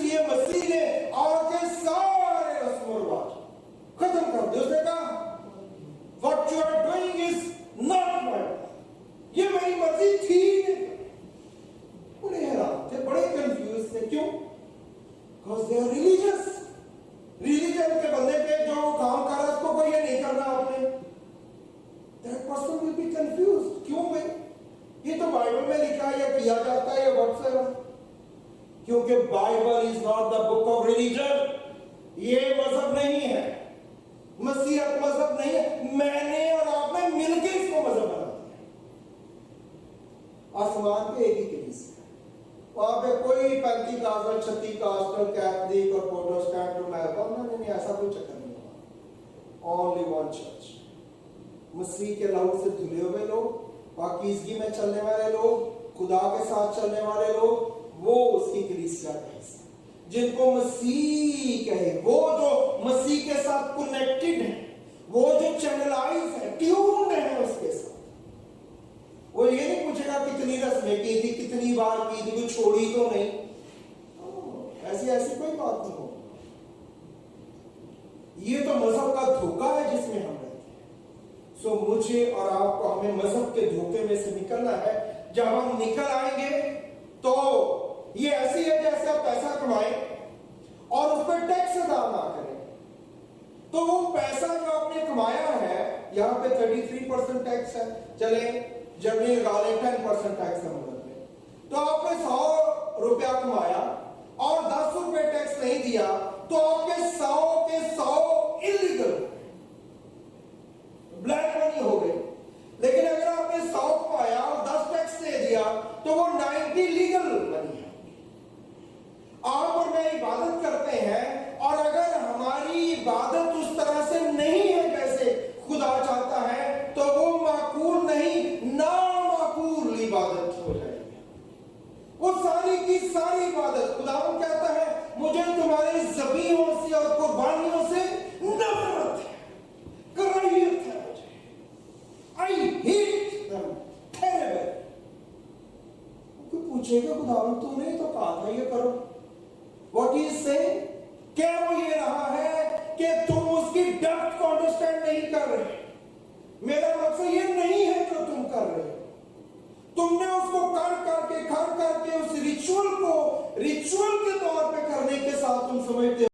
لیے مسیح نے آ کے سارے رسم و رواج ختم کر دے. اس نے کہا what you are doing is not my will. یہ میری مرضی تھی نہیں. بڑے حیران تھے, بڑے کنفیوز تھے. کیوں؟ because they are religious. Religion کے بندے پہ جو کام کر رہا ہے اس کو کوئی یہ نہیں کرنا آپ نے. that person will be confused. کیوں بھائی؟ یہ تو بائبل میں لکھا ہے, یہ کیا جاتا ہے, یہ وقت سے. کیونکہ Bible is not the book of religion. یہ مذہب نہیں ہے, مسیحیت مذہب نہیں ہے. میں نے اور آپ نے مل کے اس کو مذہب بنا دیا. آسمان پہ ایک ہی کلیسیا ہے, وہاں پہ کوئی پینتی کاسٹل, چھتی کاسٹل, کیتھولک اور پروٹسٹنٹ اور نہیں, ایسا کوئی چکر نہیں ہوا. Only one church. مسیح کے لہو سے دھلے ہوئے لوگ, پاکیزگی میں چلنے والے لوگ, خدا کے ساتھ چلنے والے لوگ, وہ اس کی کلیسیا کا حصہ. جن کو مسیح کہے, وہ جو مسیح کے ساتھ کنیکٹڈ ہیں, وہ جو چینلائز ہیں, ٹیونڈ ہیں اس کے ساتھ. وہ یہ نہیں پوچھے گا کتنی رسمیں کی تھی, کتنی بار کی تھی, کوئی چھوڑی تو نہیں. ایسی کوئی بات نہیں ہو. یہ تو مذہب کا دھوکہ ہے جس میں ہم رہتے ہیں. سو مجھے اور آپ کو, ہمیں مذہب کے دھوکے میں سے نکلنا ہے. جب ہم نکل آئیں گے تو یہ ایسی ہے جیسے آپ پیسہ کمائیں اور اس پہ ٹیکس ادا نہ کریں. تو وہ پیسہ جو آپ نے کمایا ہے, یہاں پہ 33% ٹیکس ہے, چلیں جرمنی لگا لیں 10% ٹیکس ہے ملک میں. تو آپ نے 100 روپیہ کمایا اور 10 روپے ٹیکس نہیں دیا, تو آپ کے 100 انلیگل بلیک منی ہو گئی. لیکن اگر آپ نے 100 کمایا اور 10 ٹیکس دے دیا تو وہ 90 لیگل منی ہے. آپ اور میں عبادت کرتے ہیں, اور اگر ہماری عبادت اس طرح سے نہیں ہے جیسے خدا چاہتا ہے, تو وہ معقول نہیں, نامعقول عبادت ہو جائے گی. وہ ساری کی ساری عبادت, خدا کہتا ہے مجھے تمہارے ذبیحوں سے اور قربانیوں سے نفرت ہے, کراہیت ہے مجھے. I hate them terrible. کوئی پوچھے گا خدا تم نے تو کہا تھا یہ کرو. What he is saying, کیا وہ یہ رہا ہے کہ تم اس کی ڈیپتھ کو انڈرسٹینڈ نہیں کر رہے. میرا مقصد یہ نہیں ہے جو تم کر رہے ہو. تم نے اس کو کر کے اس ریچول کو ریچول کے طور پہ کرنے کے ساتھ تم سمجھتے